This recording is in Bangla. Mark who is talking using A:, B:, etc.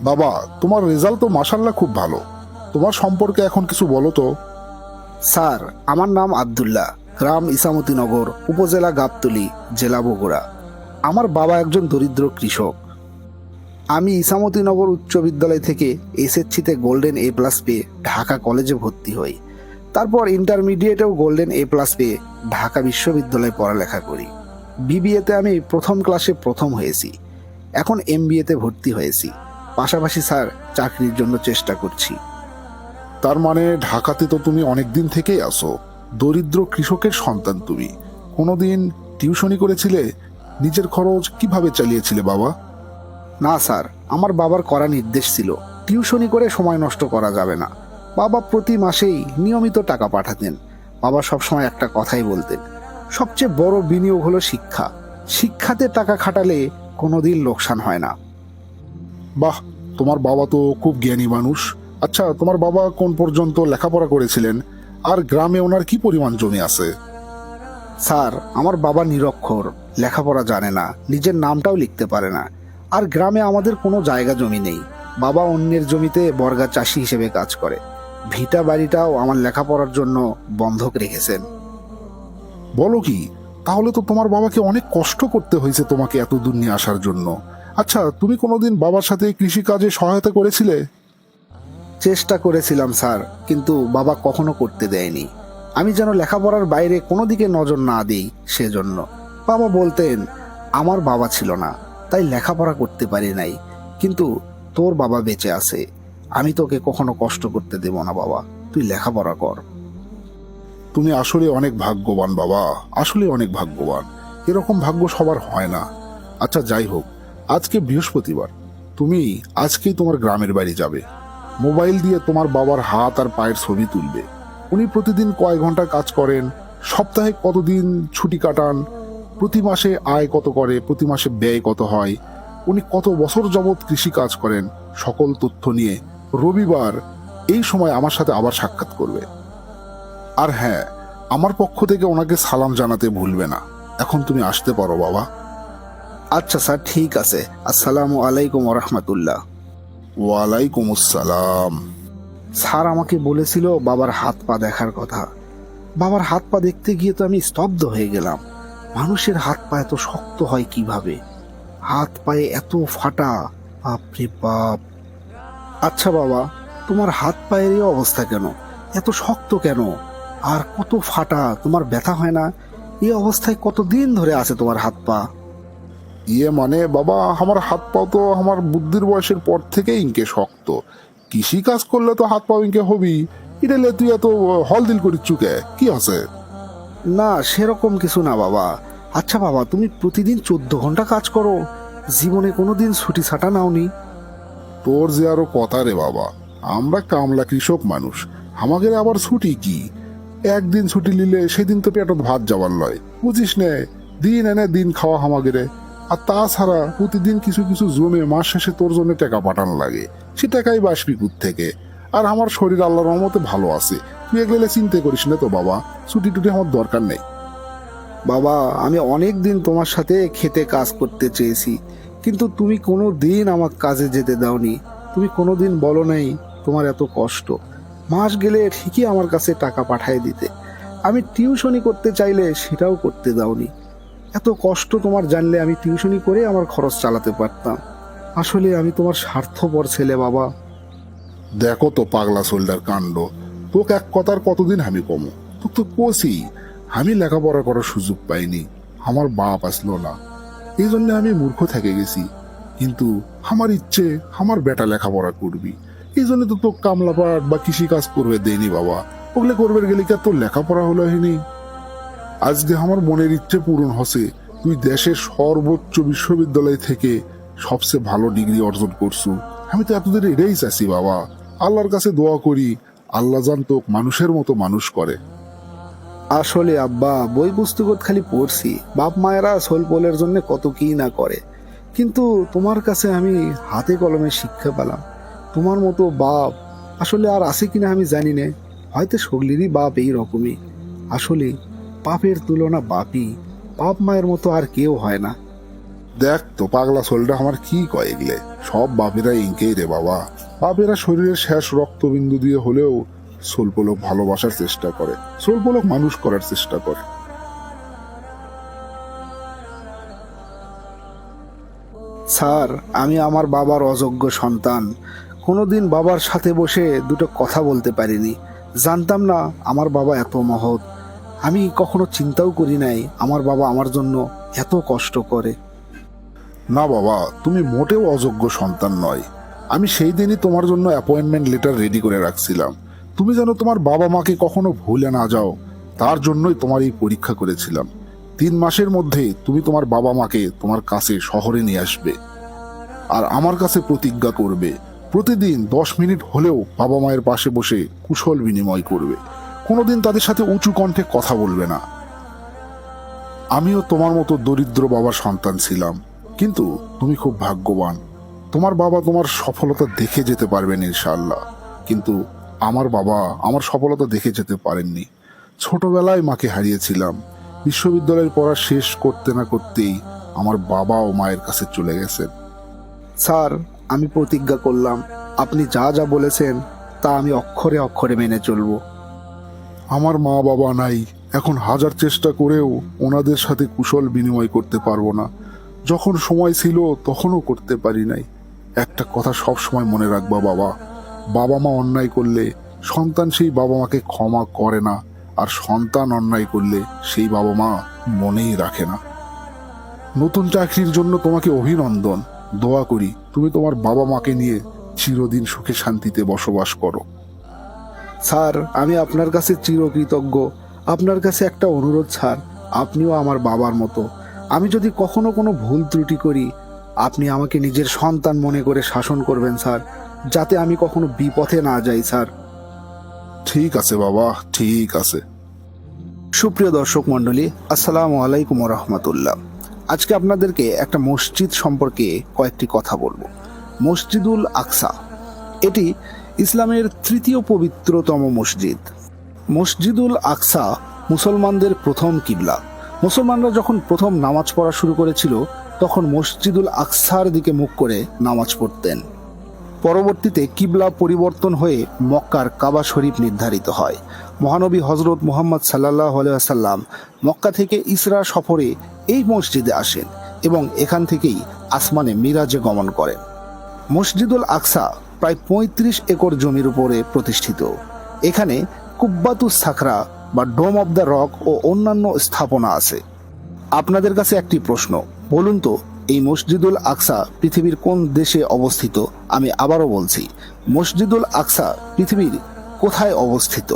A: বাবা, তোমার রেজাল্ট তো মাশাল্লাহ খুব ভালো। তোমার সম্পর্কে এখন কিছু বলো তো।
B: স্যার, আমার নাম আব্দুল্লাহ, গ্রাম ইসামতিনগর, উপজেলা গাবতলী, জেলা বগুড়া। আমার বাবা একজন দরিদ্র কৃষক। আমি ইসামতিনগর উচ্চ বিদ্যালয় থেকে এসএসসিতে গোল্ডেন A+ পেয়ে ঢাকা কলেজে ভর্তি হই। তারপর ইন্টারমিডিয়েটেও গোল্ডেন A+ পেয়ে ঢাকা বিশ্ববিদ্যালয়ে পড়ালেখা করি। বিবিএতে আমি প্রথম ক্লাসে প্রথম হয়েছি। এখন MBA-তে ভর্তি হয়েছি। পাশাপাশি স্যার চাকরির জন্য চেষ্টা করছি।
A: তার মানে ঢাকাতে তো তুমি অনেক দিন থেকেই আসো। দরিদ্র কৃষকের সন্তান তুমি। কোনোদিন টিউশনি করেছিলে? নিজের খরচ কিভাবে চালিয়েছিলে বাবা?
B: না স্যার, আমার বাবার করা নির্দেশ ছিল টিউশনি করে সময় নষ্ট করা যাবে না। বাবা প্রতি মাসেই নিয়মিত টাকা পাঠাতেন। বাবা সবসময় একটা কথাই বলতেন, সবচেয়ে বড় বিনিয়োগ হলো শিক্ষা। শিক্ষাতে টাকা খাটালে কোনোদিন লোকসান হয় না।
A: বাহ, তোমার বাবা তো খুব জ্ঞানী মানুষ। আচ্ছা, তোমার বাবা কোন পর্যন্ত লেখাপড়া করেছিলেন? আর গ্রামে ওনার কি পরিমাণ জমি আছে?
B: স্যার, আমার বাবা নিরক্ষর, লেখাপড়া জানে না, নিজের নামটাও লিখতে পারে না। আর গ্রামে আমাদের কোনো জায়গা জমি নেই। বাবা অন্যের জমিতে বর্গা চাষি হিসেবে কাজ করে। ভিটা বাড়িটাও আমার লেখাপড়ার জন্য বন্ধক রেখেছেন।
A: বলো কি? তাহলে তো তোমার বাবাকে অনেক কষ্ট করতে হয়েছে তোমাকে এত দূর নিয়ে আসার জন্য। আচ্ছা, তুমি কোনোদিন বাবার সাথে কৃষিকাজে সহায়তা করেছিলে?
B: চেষ্টা করেছিলাম স্যার, কিন্তু বাবা কখনো করতে দেয়নি। আমি যেন লেখাপড়ার বাইরে কোনো দিকে নজর না দিই সেজন্য। বাবা বলতেন, আমার বাবা ছিল না, তাই লেখাপড়া করতে পারি নাই, কিন্তু তোর বাবা বেঁচে আছে। আমি তোকে কখনো কষ্ট করতে দেব না বাবা, তুই লেখাপড়া কর।
A: তুমি আসলে অনেক ভাগ্যবান বাবা, আসলে অনেক ভাগ্যবান। এরকম ভাগ্য সবার হয় না। আচ্ছা, যাই হোক, আজকে বৃহস্পতিবার, তুমি আজকেই তোমার গ্রামের বাড়ি যাবে। মোবাইল দিয়ে তোমার বাবার হাত আর পায়ের ছবি তুলবে। উনি প্রতিদিন কয় ঘন্টা কাজ করেন, সপ্তাহে কতদিন ছুটি কাটান, প্রতি মাসে আয় কত করে, প্রতি মাসে ব্যয় কত হয়, উনি কত বছর যাবৎ কৃষি কাজ করেন, সকল তথ্য নিয়ে রবিবার এই সময় আমার সাথে আবার সাক্ষাৎ করবে। আর হ্যাঁ, আমার পক্ষ থেকে ওনাকে সালাম জানাতে ভুলবে না। এখন তুমি আসতে পারো বাবা।
B: আচ্ছা স্যার, ঠিক আছে। আসসালামু আলাইকুম রহমতুল্লাহ।
A: ওয়ালাইকুম আসসালাম।
B: স্যার আমাকে বলেছিল বাবার হাত পা দেখার কথা। বাবার হাত পা দেখতে গিয়ে তো আমি স্তব্ধ হয়ে গেলাম। মানুষের হাত পা এত শক্ত হয় কিভাবে? হাত পায়ে এত ফাটা! বাপরে বাপ! আচ্ছা বাবা, তোমার হাত পায়ের এই অবস্থা কেন? এত শক্ত কেন? আর কত ফাটা! তোমার ব্যথা হয় না? এই অবস্থায় কতদিন ধরে আছে তোমার হাত পা?
A: মানে বাবা, আমার হাত পা তো আমার বুদ্ধির বয়সের পর থেকে ইনকে শক্ত। কৃষি কাজ করলে তো হাত পা ইনকে হবি। ইটালে তুই এত হল দিল করিস চুকে কি আছে?
B: না, সেরকম কিছু না বাবা। আচ্ছা বাবা, তুমি প্রতিদিন 14 ঘন্টা কাজ করো, জীবনে কোনোদিন ছুটি ছাটা নাওনি?
A: তোর যে আরো কথা রে বাবা। আমরা কামলা কৃষক মানুষ, আমাদের আবার ছুটি কি? একদিন ছুটি নিলে সেদিন তো পেটত ভাত যাবার লয়, বুঝিস নে? দিন এনে দিন খাওয়া হামাগেরে। আর তাছাড়া প্রতিদিন কিছু কিছু জমে মাস শেষে তোর জন্য টাকা পাঠানো লাগে। সে টাকাই বাসবি থেকে। আর আমার শরীর আল্লাহর রহমতে ভালো আছে। তুই এগুলো চিন্তা করিস না তো বাবা, ছুটি টুটি আমার দরকার নেই।
B: বাবা, আমি অনেক দিন তোমার সাথে খেতে কাজ করতে চেয়েছি, কিন্তু তুমি কোনো দিন আমার কাজে যেতে দাওনি। তুমি কোনো দিন বলো নাই তোমার এত কষ্ট। মাস গেলে ঠিকই আমার কাছে টাকা পাঠায় দিতে। আমি টিউশনি করতে চাইলে সেটাও করতে দাওনি। এত কষ্ট তোমার জানলে আমি টিউশনি করে আমার খরচ চালাতে পারতাম। আসলে আমি তোমার স্বার্থপর ছেলে বাবা।
A: দেখো তো পাগলা সোলডার কাণ্ড। তোকে এক কথার কতদিন আমি কমো? তোকে তো কোসি আমি লেখাপড়া করার সুযোগ পাইনি, আমার বাপ আসলো না, এই জন্য আমি মূর্খ থেকে গেছি। কিন্তু আমার ইচ্ছে আমার বেটা লেখাপড়া করবি, এই জন্য তো তোর কামলা পাট বা কৃষি কাজ করবে দেয়নি বাবা। ওগুলো করবে গেলে কি আর তোর লেখাপড়া হলো হয়নি? আজকে আমার মনের ইচ্ছে পূরণ হচ্ছে। তুই দেশের সর্বোচ্চ বিশ্ববিদ্যালয় থেকে সবচেয়ে ভালো ডিগ্রি অর্জন করছু। আমি তো এতদিন এটাই চাইছি বাবা। আল্লাহর কাছে দোয়া করি, আল্লাহ জান তোক মানুষের মতো মানুষ করে।
B: আসলে আব্বা, বই পুস্তকত খালি পড়ছি, বাপ মায়েরা সোলপোলের জন্য কত কি না করে, কিন্তু তোমার কাছে আমি হাতে কলমে শিক্ষা পেলাম। তোমার মতো বাপ আসলে আর আছে কিনা আমি জানি না। হয়তো সগলিরই বাপ এই রকমই। আসলে বাপের তুলনা বাপই, বাপ মায়ের মতো আর কেউ হয় না।
A: দেখ তো পাগলা সোলটা আমার কি কয় এগলে, সব বাপেরা ইনকেই রে বাবা। বাপেরা শরীরের শেষ রক্তবিন্দু দিয়ে হলেও সোলপলক ভালোবাসার চেষ্টা করে, সোলপলক মানুষ করার চেষ্টা করে।
B: স্যার, আমি আমার বাবার অযোগ্য সন্তান। কোনোদিন বাবার সাথে বসে দুটো কথা বলতে পারিনি। জানতাম না আমার বাবা এত মহৎ। আমি কখনো চিন্তাও করি নাই আমার বাবা আমার জন্য এত কষ্ট করে।
A: না বাবা, তুমি মোটেও অযোগ্য সন্তান নয়। আমি সেই দিনই তোমার জন্য অ্যাপয়েন্টমেন্ট লেটার রেডি করে রাখছিলাম। তুমি যেন তোমার বাবা মাকে কখনো ভুলে না যাও, তার জন্যই তোমার এই পরীক্ষা করেছিলাম। 3 মাসের মধ্যে তুমি তোমার বাবা মাকে তোমার কাছে শহরে নিয়ে আসবে, আর আমার কাছে প্রতিজ্ঞা করবে প্রতিদিন 10 মিনিট হলেও বাবা মায়ের পাশে বসে কুশল বিনিময় করবে, কোনোদিন তাদের সাথে উঁচু কণ্ঠে কথা বলবে না। আমিও তোমার মতো দরিদ্র বাবার সন্তান ছিলাম, কিন্তু তুমি খুব ভাগ্যবান। তোমার বাবা তোমার সফলতা দেখে যেতে পারবেন ইনশাআল্লাহ, কিন্তু আমার বাবা আমার সফলতা দেখে যেতে পারেননি। ছোটবেলায় মাকে হারিয়েছিলাম। বিশ্ববিদ্যালয়ের পড়া শেষ করতে না করতেই আমার বাবা ও মায়ের কাছে চলে গেছেন।
B: স্যার, আমি প্রতিজ্ঞা করলাম আপনি যা যা বলেছেন তা আমি অক্ষরে অক্ষরে মেনে চলব।
A: আমার মা বাবা নাই, এখন হাজার চেষ্টা করেও ওনাদের সাথে কুশল বিনিময় করতে পারবো না। যখন সময় ছিল তখনও করতে পারি নাই। একটা কথা সব সময় মনে রাখবা বাবা, বাবা মা অন্যায় করলে সন্তান সেই বাবা মাকে ক্ষমা করে না, আর সন্তান অন্যায় করলে সেই বাবা মা মনেই রাখে না। নতুন চাকরির জন্য তোমাকে অভিনন্দন। দোয়া করি তুমি তোমার বাবা মাকে নিয়ে চিরদিন সুখে শান্তিতে বসবাস করো।
B: স্যার, আমি আপনার কাছে চিরকৃতজ্ঞ। আপনার কাছে একটা অনুরোধ স্যার, আপনিও আমার বাবার মতো। আমি যদি কখনো কোনো ভুল ত্রুটি করি, আপনি আমাকে নিজের সন্তান মনে করে শাসন করবেন স্যার, যাতে আমি কখনো বিপথে না যাই স্যার।
A: ঠিক আছে বাবা, ঠিক আছে।
B: সুপ্রিয় দর্শক মণ্ডলী, আসসালামু আলাইকুম রহমতুল্লাহ। আজকে আপনাদেরকে একটা মসজিদ সম্পর্কে কয়েকটি কথা বলবো। মসজিদুল আকসা, এটি ইসলামের 3য় পবিত্রতম মসজিদ। মসজিদুল আকসা মুসলমানদের প্রথম কিবলা। মুসলমানরা যখন প্রথম নামাজ পড়া শুরু করেছিল তখন মসজিদুল আকসার দিকে মুখ করে নামাজ পড়তেন। পরবর্তীতে কিবলা পরিবর্তন হয়ে মক্কার কাবা শরীফ নির্ধারিত হয়। মহানবী হজরত মুহাম্মদ সাল্লাল্লাহু আলাইহি ওয়াসাল্লাম মক্কা থেকে ইসরা সফরে এই মসজিদে আসেন এবং এখান থেকেই আসমানে মিরাজে গমন করেন। মসজিদুল আকসা প্রায় 35 একর জমির উপরে প্রতিষ্ঠিত। এখানে কুব্বাতুস সাখরা বা ডোম অব দ্য রক ও অন্যান্য স্থাপনা আছে। আপনাদের কাছে একটি প্রশ্ন, বলুন তো এই মসজিদুল আকসা পৃথিবীর কোন দেশে অবস্থিত? আমি আবারও বলছি, মসজিদুল আকসা পৃথিবীর কোথায় অবস্থিত?